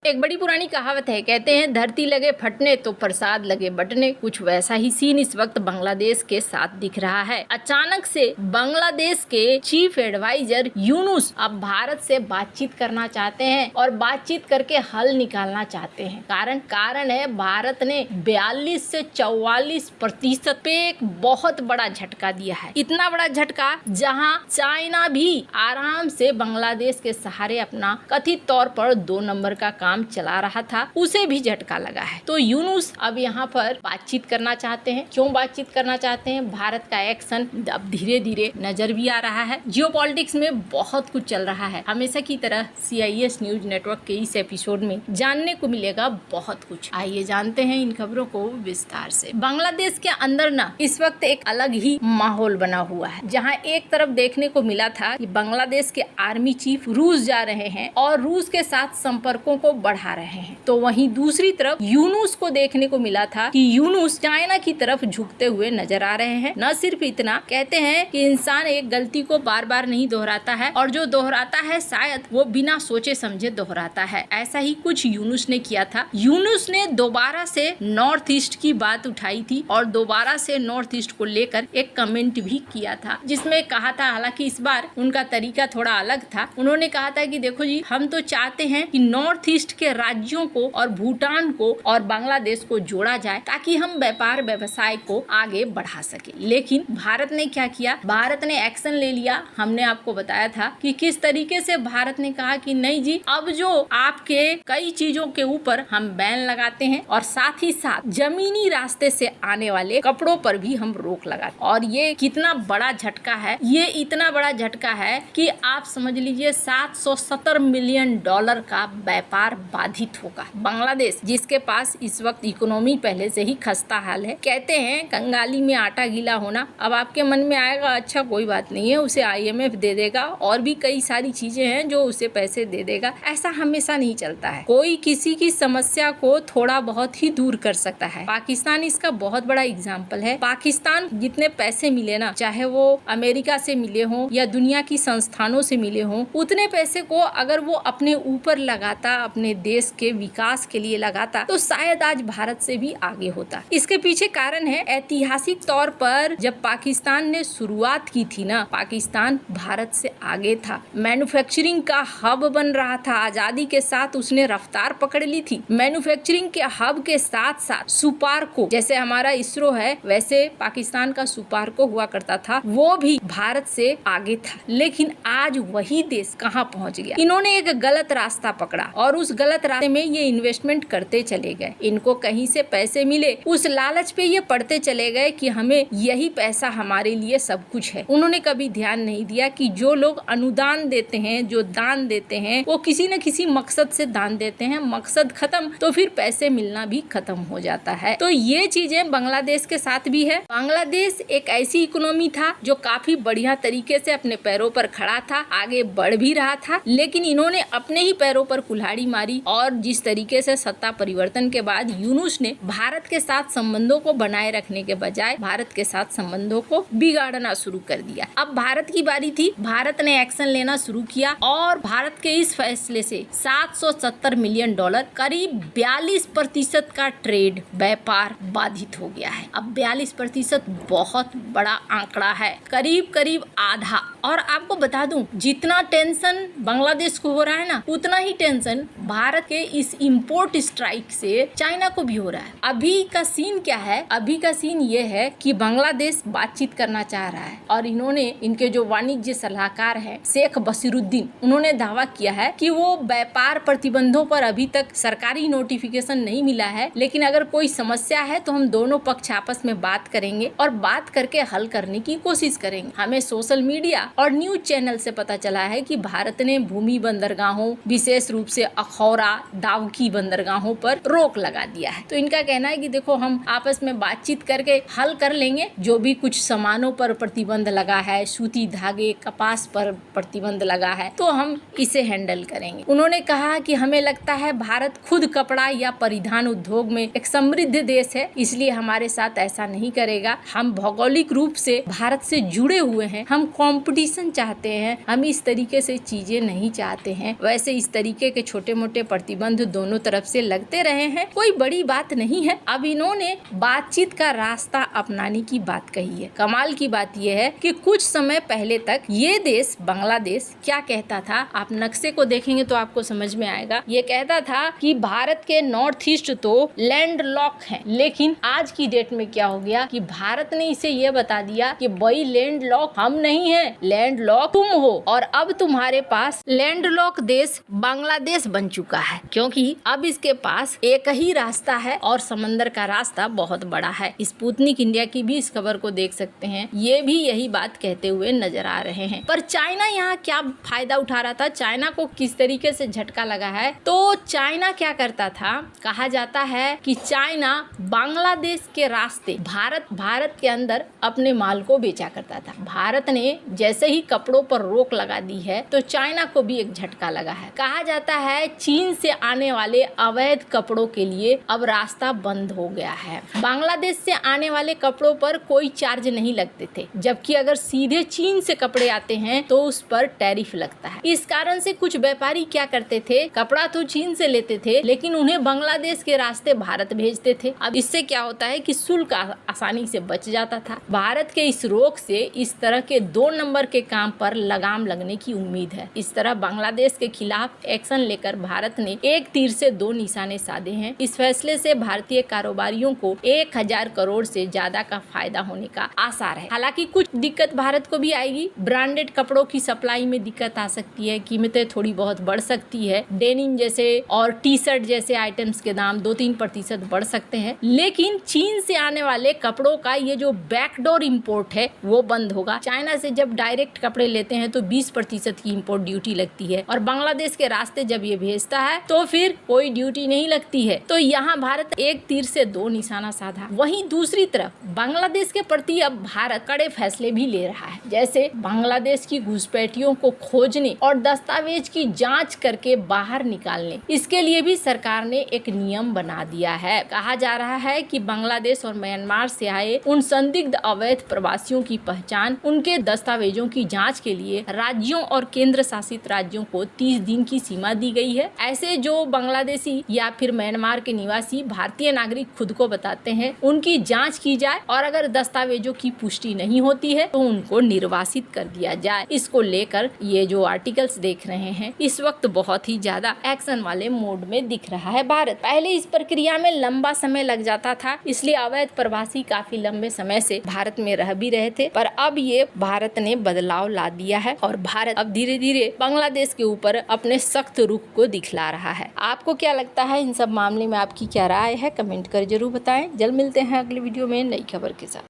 एक बड़ी पुरानी कहावत है, कहते हैं धरती लगे फटने तो प्रसाद लगे बटने। कुछ वैसा ही सीन इस वक्त बांग्लादेश के साथ दिख रहा है। अचानक से बांग्लादेश के चीफ एडवाइजर यूनुस अब भारत से बातचीत करना चाहते हैं और बातचीत करके हल निकालना चाहते हैं। कारण है भारत ने 42 से 44% पे एक बहुत बड़ा झटका दिया है। इतना बड़ा झटका जहां चाइना भी आराम से बांग्लादेश के सहारे अपना कथित तौर पर 2 नंबर का काम चला रहा था, उसे भी झटका लगा है। तो यूनुस अब यहाँ पर बातचीत करना चाहते हैं। क्यों बातचीत करना चाहते हैं? भारत का एक्शन अब धीरे धीरे नजर भी आ रहा है। जियोपॉलिटिक्स में बहुत कुछ चल रहा है। हमेशा की तरह CIS न्यूज नेटवर्क के इस एपिसोड में जानने को मिलेगा बहुत कुछ। आइए जानते हैं इन खबरों को विस्तार से। बांग्लादेश के अंदर ना इस वक्त एक अलग ही माहौल बना हुआ है, जहाँ एक तरफ देखने को मिला था कि बांग्लादेश के आर्मी चीफ रूस जा रहे हैं और रूस के साथ संपर्कों को बढ़ा रहे हैं, तो वहीं दूसरी तरफ यूनुस को देखने को मिला था कि यूनुस चाइना की तरफ झुकते हुए नजर आ रहे हैं। न सिर्फ इतना, कहते हैं कि इंसान एक गलती को बार बार नहीं दोहराता है और जो दोहराता है शायद वो बिना सोचे समझे दोहराता है। ऐसा ही कुछ यूनुस ने किया था। यूनुस ने दोबारा से नॉर्थ ईस्ट की बात उठाई थी और दोबारा से नॉर्थ ईस्ट को लेकर एक कमेंट भी किया था, जिसमें कहा था, हालांकि इस बार उनका तरीका थोड़ा अलग था। उन्होंने कहा था कि देखो जी, हम तो चाहते हैं कि नॉर्थ ईस्ट के राज्यों को और भूटान को और बांग्लादेश को जोड़ा जाए ताकि हम व्यापार व्यवसाय को आगे बढ़ा सके। लेकिन भारत ने क्या किया? भारत ने एक्शन ले लिया। हमने आपको बताया था कि किस तरीके से भारत ने कहा कि नहीं जी, अब जो आपके कई चीजों के ऊपर हम बैन लगाते हैं और साथ ही साथ जमीनी रास्ते से आने वाले कपड़ों पर भी हम रोक लगाते। और ये कितना बड़ा झटका है? ये इतना बड़ा झटका है कि आप समझ लीजिए $770 मिलियन का व्यापार बाधित होगा। बांग्लादेश, जिसके पास इस वक्त इकोनॉमी पहले से ही खस्ता हाल है, कहते हैं कंगाली में आटा गीला होना। अब आपके मन में आएगा, अच्छा कोई बात नहीं है, उसे IMF दे देगा और भी कई सारी चीजें हैं जो उसे पैसे दे देगा। ऐसा हमेशा नहीं चलता है। कोई किसी की समस्या को थोड़ा बहुत ही दूर कर सकता है। पाकिस्तान इसका बहुत बड़ा एग्जाम्पल है। पाकिस्तान जितने पैसे मिले ना, चाहे वो अमेरिका से मिले हों या दुनिया की संस्थानों से मिले हों, उतने पैसे को अगर वो अपने ऊपर लगाता, अपने देश के विकास के लिए लगाता, तो शायद आज भारत से भी आगे होता। इसके पीछे कारण है, ऐतिहासिक तौर पर जब पाकिस्तान ने शुरुआत की थी ना, पाकिस्तान भारत से आगे था। मैन्युफैक्चरिंग का हब बन रहा था। आजादी के साथ उसने रफ्तार पकड़ ली थी। मैन्युफैक्चरिंग के हब के साथ साथ सुपारको, जैसे हमारा इसरो है, वैसे पाकिस्तान का सुपारको हुआ करता था, वो भी भारत से आगे था। लेकिन आज वही देश कहाँ पहुँच गया? इन्होंने एक गलत रास्ता पकड़ा और उस गलत रास्ते में ये इन्वेस्टमेंट करते चले गए। इनको कहीं से पैसे मिले, उस लालच पे ये पढ़ते चले गए कि हमें यही पैसा हमारे लिए सब कुछ है। उन्होंने कभी ध्यान नहीं दिया कि जो लोग अनुदान देते हैं, जो दान देते हैं, वो किसी न किसी मकसद से दान देते हैं। मकसद खत्म तो फिर पैसे मिलना भी खत्म हो जाता है। तो ये चीजें बांग्लादेश के साथ भी है। बांग्लादेश एक ऐसी इकोनॉमी था जो काफी बढ़िया तरीके से अपने पैरों पर खड़ा था, आगे बढ़ भी रहा था, लेकिन इन्होंने अपने ही पैरों पर कुल्हाड़ी मारी और जिस तरीके से सत्ता परिवर्तन के बाद यूनुस ने भारत के साथ संबंधों को बनाए रखने के बजाय भारत के साथ संबंधों को बिगाड़ना शुरू कर दिया। अब भारत की बारी थी। भारत ने एक्शन लेना शुरू किया और भारत के इस फैसले से $770 मिलियन, करीब 42% का ट्रेड, व्यापार बाधित हो गया है। अब 42% बहुत बड़ा आंकड़ा है, करीब करीब आधा। और आपको बता दूं, जितना टेंशन बांग्लादेश को हो रहा है ना, उतना ही टेंशन भारत के इस इंपोर्ट स्ट्राइक से चाइना को भी हो रहा है। अभी का सीन क्या है? अभी का सीन ये है कि बांग्लादेश बातचीत करना चाह रहा है और इनके जो वाणिज्य सलाहकार है शेख बसीरुद्दीन, उन्होंने दावा किया है कि वो व्यापार प्रतिबंधों पर अभी तक सरकारी नोटिफिकेशन नहीं मिला है, लेकिन अगर कोई समस्या है तो हम दोनों पक्ष आपस में बात करेंगे और बात करके हल करने की कोशिश करेंगे। हमें सोशल मीडिया और न्यूज चैनल से पता चला है कि भारत ने भूमि बंदरगाहों, विशेष रूप से अखौरा, दावकी बंदरगाहों पर रोक लगा दिया है। तो इनका कहना है कि देखो, हम आपस में बातचीत करके हल कर लेंगे। जो भी कुछ सामानों पर प्रतिबंध लगा है, सूती धागे, कपास पर प्रतिबंध लगा है, तो हम इसे हैंडल करेंगे। उन्होंने कहा कि हमें लगता है भारत खुद कपड़ा या परिधान उद्योग में एक समृद्ध देश है, इसलिए हमारे साथ ऐसा नहीं करेगा। हम भौगोलिक रूप से भारत से जुड़े हुए हैं, हम कंपटीशन चाहते हैं, हम इस तरीके से चीजें नहीं चाहते हैं। वैसे इस तरीके के छोटे मोटे मोटे प्रतिबंध दोनों तरफ से लगते रहे हैं, कोई बड़ी बात नहीं है। अब इन्होंने बातचीत का रास्ता अपनाने की बात कही है। कमाल की बात यह है कि कुछ समय पहले तक ये देश बांग्लादेश क्या कहता था, आप नक्शे को देखेंगे तो आपको समझ में आएगा। ये कहता था कि भारत के नॉर्थ ईस्ट तो लैंड लॉक है, लेकिन आज की डेट में क्या हो गया कि भारत ने इसे ये बता दिया कि भाई लैंड लॉक हम नहीं है, लैंड लॉक तुम हो। और अब तुम्हारे पास लैंड लॉक देश बांग्लादेश बन चुका है, क्योंकि अब इसके पास एक ही रास्ता है और समंदर का रास्ता बहुत बड़ा है। स्पुतनिक इंडिया की भी इस खबर को देख सकते हैं, ये भी यही बात कहते हुए नजर आ रहे हैं। पर चाइना यहाँ क्या फायदा उठा रहा था, चाइना को किस तरीके से झटका लगा है, तो चाइना क्या करता था, कहा जाता है कि चाइना बांग्लादेश के रास्ते भारत के अंदर अपने माल को बेचा करता था। भारत ने जैसे ही कपड़ों पर रोक लगा दी है तो चाइना को भी एक झटका लगा है। कहा जाता है चीन से आने वाले अवैध कपड़ों के लिए अब रास्ता बंद हो गया है। बांग्लादेश से आने वाले कपड़ों पर कोई चार्ज नहीं लगते थे, जबकि अगर सीधे चीन से कपड़े आते हैं तो उस पर टैरिफ लगता है। इस कारण से कुछ व्यापारी क्या करते थे, कपड़ा तो चीन से लेते थे लेकिन उन्हें बांग्लादेश के रास्ते भारत भेजते थे। अब इससे क्या होता है कि शुल्क आसानी से बच जाता था। भारत के इस रोक से इस तरह के 2 नंबर के काम पर लगाम लगने की उम्मीद है। इस तरह बांग्लादेश के खिलाफ एक्शन लेकर भारत ने एक तीर से 2 निशाने साधे हैं। इस फैसले से भारतीय कारोबारियों को 1000 करोड़ से ज्यादा का फायदा होने का आसार है। हालांकि कुछ दिक्कत भारत को भी आएगी, ब्रांडेड कपड़ों की सप्लाई में दिक्कत आ सकती है, कीमतें थोड़ी बहुत बढ़ सकती है, डेनिम जैसे और टी शर्ट जैसे आइटम्स के दाम 2-3% बढ़ सकते हैं। लेकिन चीन से आने वाले कपड़ों का ये जो बैकडोर इंपोर्ट है वो बंद होगा। चाइना से जब डायरेक्ट कपड़े लेते हैं तो 20% की इंपोर्ट ड्यूटी लगती है और बांग्लादेश के रास्ते जब ये भेजता है तो फिर कोई ड्यूटी नहीं लगती है। तो यहाँ भारत एक तीर से 2 निशाना साधा। वहीं दूसरी तरफ बांग्लादेश के प्रति अब भारत कड़े फैसले भी ले रहा है, जैसे बांग्लादेश की घुसपैठियों को खोजने और दस्तावेज की जांच करके बाहर निकालने। इसके लिए भी सरकार ने एक नियम बना दिया है। कहा जा रहा है कि बांग्लादेश और म्यांमार से आए उन संदिग्ध अवैध प्रवासियों की पहचान, उनके दस्तावेजों की जांच के लिए राज्यों और केंद्र शासित राज्यों को 30 दिन की सीमा दी गई है। ऐसे जो बांग्लादेशी या फिर म्यांमार के निवासी भारतीय नागरिक खुद को बताते हैं, उनकी जांच की जाए और अगर दस्तावेजों की पुष्टि नहीं होती है तो उनको निर्वासित कर दिया जाए। इसको लेकर ये जो आर्टिकल्स देख रहे हैं इस वक्त बहुत ही ज्यादा एक्शन वाले मोड में दिख रहा है भारत। पहले इस प्रक्रिया में लंबा समय लग जाता था, इसलिए अवैध प्रवासी काफी लंबे समय से भारत में रह भी रहे थे, पर अब ये भारत ने बदलाव ला दिया है और भारत अब धीरे धीरे बांग्लादेश के ऊपर अपने सख्त रुख को दिखला रहा है। आपको क्या लगता है इन सब मामले में, आपकी क्या राय है, कमेंट कर जरूर बताएं। जल्द मिलते हैं अगले वीडियो में नई खबर के साथ।